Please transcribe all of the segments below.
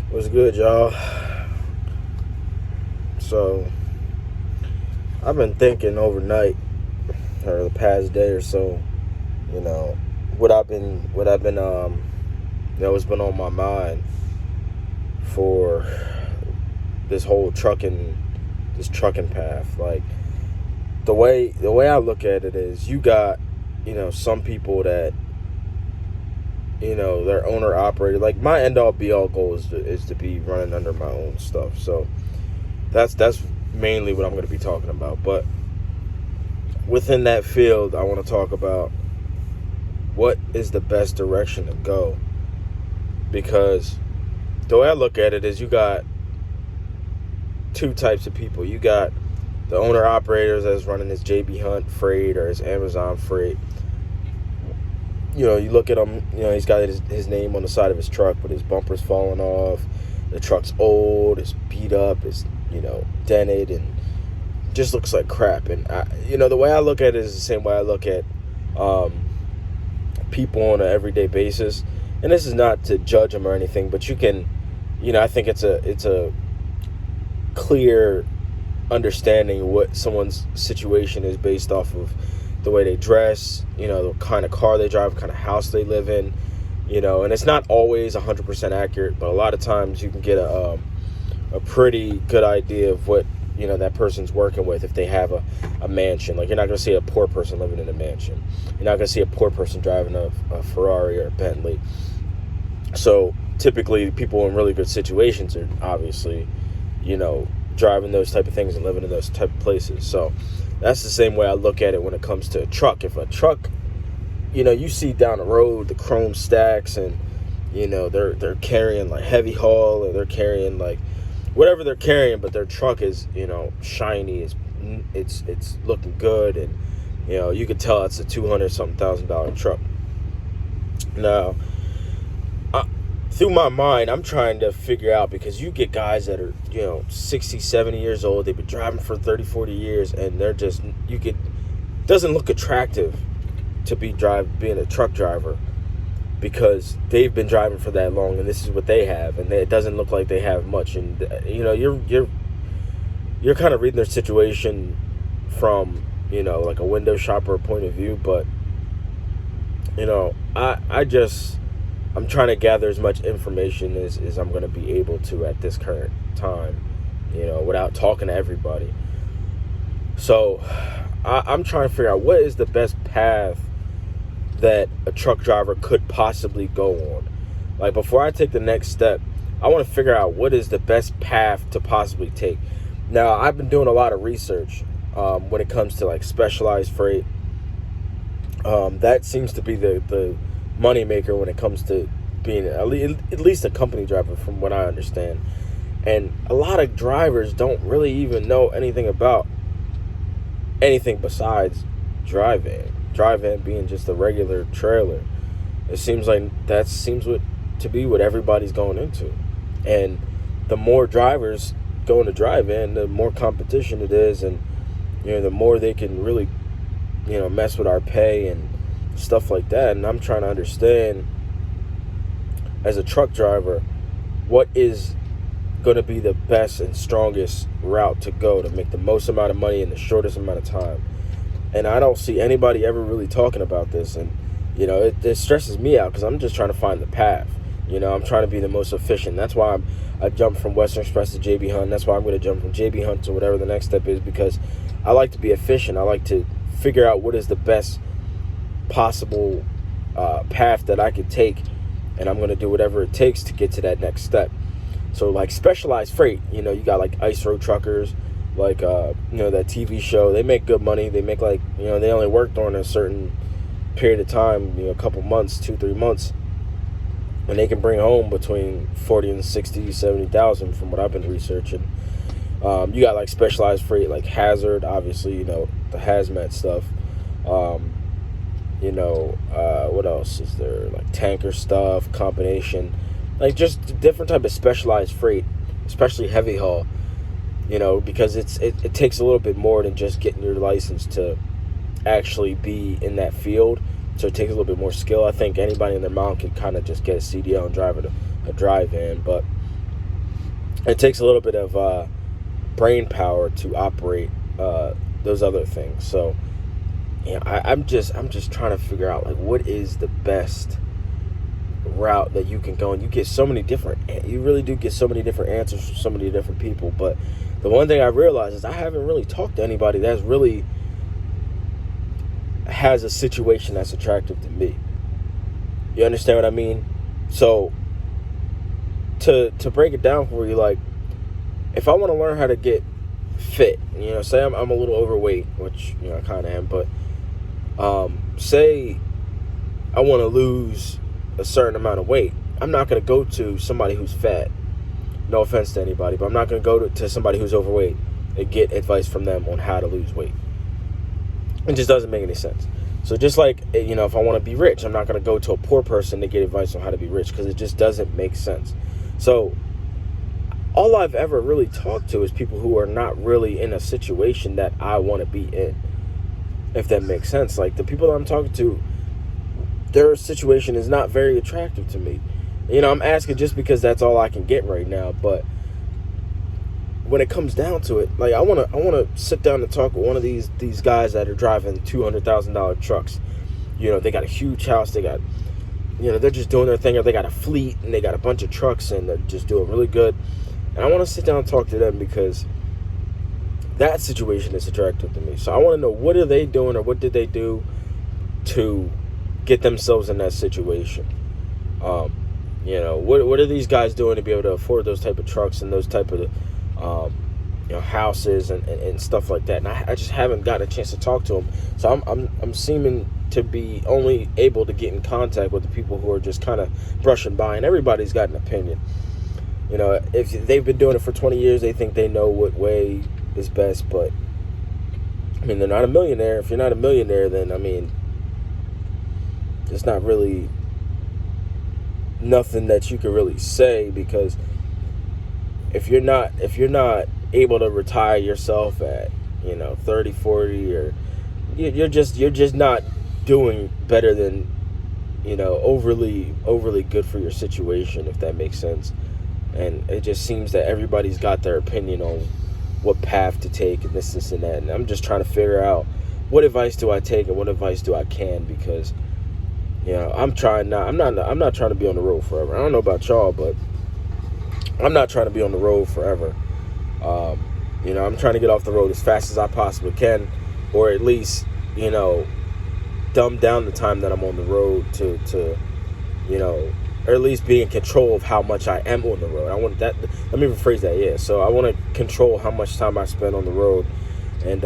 What's good, y'all? So, I've been thinking overnight, or the past day or so, you know, what's been on my mind for this whole this trucking path. Like, the way I look at it is you got, some people that, they're owner operated. Like, my end all be all goal is to be running under my own stuff. So, that's mainly what I'm going to be talking about. But within that field, I want to talk about what is the best direction to go. Because the way I look at it is you got two types of people. You got the owner operators that's running his JB Hunt freight or his Amazon freight. You look at him, he's got his name on the side of his truck, but his bumper's falling off. The truck's old, it's beat up, it's, dented, and just looks like crap. And, the way I look at it is the same way I look at people on an everyday basis. And this is not to judge them or anything, but you can, I think it's a clear understanding of what someone's situation is based off of the way they dress, the kind of car they drive, the kind of house they live in, and it's not always 100% accurate, but a lot of times you can get a pretty good idea of what, that person's working with if they have a mansion. Like, you're not going to see a poor person living in a mansion. You're not going to see a poor person driving a Ferrari or a Bentley. So typically people in really good situations are obviously, driving those type of things and living in those type of places. So that's the same way I look at it when it comes to a truck. If a truck, you see down the road the chrome stacks and, they're carrying like heavy haul, or they're carrying like whatever they're carrying, but their truck is, shiny, it's looking good, and you could tell it's a $200,000 truck. Now, through my mind, I'm trying to figure out, because you get guys that are, 60, 70 years old, they've been driving for 30, 40 years, and they're just, doesn't look attractive to being a truck driver, because they've been driving for that long, and this is what they have, and it doesn't look like they have much. And you're kind of reading their situation from, like a window shopper point of view. But I'm trying to gather as much information as I'm going to be able to at this current time, without talking to everybody. So I'm trying to figure out what is the best path that a truck driver could possibly go on. Like, before I take the next step, I want to figure out what is the best path to possibly take. Now, I've been doing a lot of research when it comes to like specialized freight. That seems to be the moneymaker when it comes to being at least a company driver, from what I understand. And a lot of drivers don't really even know anything about anything besides dry van being just a regular trailer. It seems like to be what everybody's going into. And the more drivers go into dry van, the more competition it is, and the more they can really mess with our pay and stuff like that. And I'm trying to understand, as a truck driver, what is going to be the best and strongest route to go to make the most amount of money in the shortest amount of time. And I don't see anybody ever really talking about this, and it stresses me out, because I'm just trying to find the path. I'm trying to be the most efficient. That's why I jumped from Western Express to JB Hunt. That's why I'm going to jump from JB Hunt to whatever the next step is, because I like to be efficient. I like to figure out what is the best possible path that I could take, and I'm going to do whatever it takes to get to that next step. So, like, specialized freight, you got like Ice Road Truckers, like that TV show. They make good money. They make like, they only work during a certain period of time, a couple months, 2-3 months, and they can bring home between 40 and 60, 70,000 from what I've been researching. You got like specialized freight, like Hazard, obviously, the hazmat stuff. What else is there? Like tanker stuff, combination, like just different type of specialized freight, especially heavy haul. Because it takes a little bit more than just getting your license to actually be in that field. So it takes a little bit more skill. I think anybody in their mount can kind of just get a CDL and drive a dry van. But it takes a little bit of brain power to operate those other things. So I'm just trying to figure out, like, what is the best route that you can go. And you really do get so many different answers from so many different people. But the one thing I realized is I haven't really talked to anybody that's really has a situation that's attractive to me. You understand what I mean? So to break it down for you, like, if I want to learn how to get fit, say I'm a little overweight, which I kind of am, but say I want to lose a certain amount of weight, I'm not going to go to somebody who's fat. No offense to anybody, but I'm not going to go to somebody who's overweight and get advice from them on how to lose weight. It just doesn't make any sense. So just like, if I want to be rich, I'm not going to go to a poor person to get advice on how to be rich, because it just doesn't make sense. So all I've ever really talked to is people who are not really in a situation that I want to be in, if that makes sense. Like, the people that I'm talking to, their situation is not very attractive to me. I'm asking just because that's all I can get right now. But when it comes down to it, like, I want to sit down and talk with one of these guys that are driving $200,000 trucks. They got a huge house. They got, they're just doing their thing. Or they got a fleet and they got a bunch of trucks and they're just doing really good. And I want to sit down and talk to them because that situation is attractive to me. So I want to know, what are they doing, or what did they do to get themselves in that situation? What are these guys doing to be able to afford those type of trucks and those type of houses and stuff like that? And I just haven't gotten a chance to talk to them. So I'm seeming to be only able to get in contact with the people who are just kind of brushing by, and everybody's got an opinion. If they've been doing it for 20 years, they think they know what way is best. But they're not a millionaire. If you're not a millionaire, then it's not really nothing that you can really say, because if you're not able to retire yourself at 30, 40, or you're just not doing better than overly good for your situation, if that makes sense. And it just seems that everybody's got their opinion on what path to take and this and that. And I'm just trying to figure out, what advice do I take and what advice do I can, because I'm not trying to be on the road forever. I don't know about y'all, but I'm not trying to be on the road forever. I'm trying to get off the road as fast as I possibly can, or at least, dumb down the time that I'm on the road to or at least be in control of how much I am on the road. I want that. Let me rephrase that. Yeah. So I want to control how much time I spend on the road, and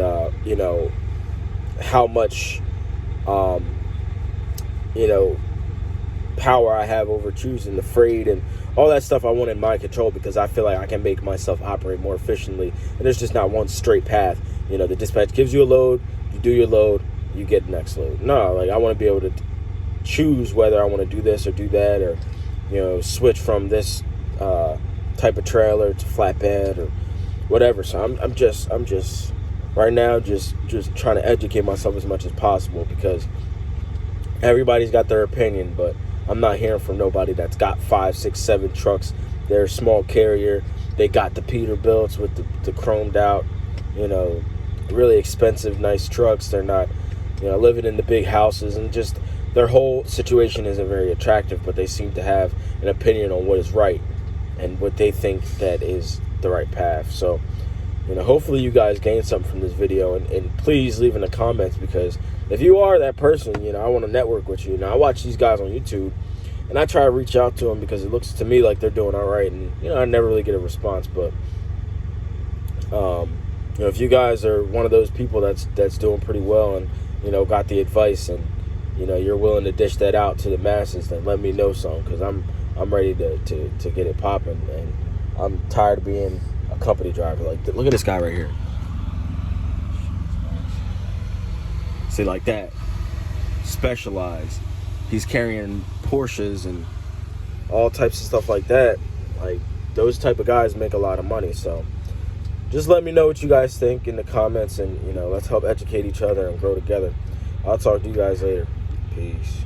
how much power I have over choosing the freight and all that stuff. I want in my control, because I feel like I can make myself operate more efficiently, and there's just not one straight path. The dispatch gives you a load, you do your load, you get the next load. No, like, I want to be able to choose whether I want to do this or do that, or switch from this type of trailer to flatbed or whatever. So I'm just right now just trying to educate myself as much as possible, because everybody's got their opinion, but I'm not hearing from nobody that's got 5, 6, 7 trucks. They're a small carrier. They got the Peterbilts with the chromed out, really expensive, nice trucks. They're not, living in the big houses, and just their whole situation isn't very attractive, but they seem to have an opinion on what is right and what they think that is the right path. So, hopefully you guys gain something from this video, and please leave in the comments, because if you are that person, I want to network with you. I watch these guys on YouTube, and I try to reach out to them because it looks to me like they're doing all right, and I never really get a response. But if you guys are one of those people that's doing pretty well, and got the advice, and you're willing to dish that out to the masses, then let me know some, because I'm ready to get it popping, and I'm tired of being a company driver. Like, look at this guy right here. See, like that, Specialized. He's carrying Porsches and all types of stuff like that. Like, those type of guys make a lot of money. So just let me know what you guys think in the comments, and let's help educate each other and grow together. I'll talk to you guys later. Peace.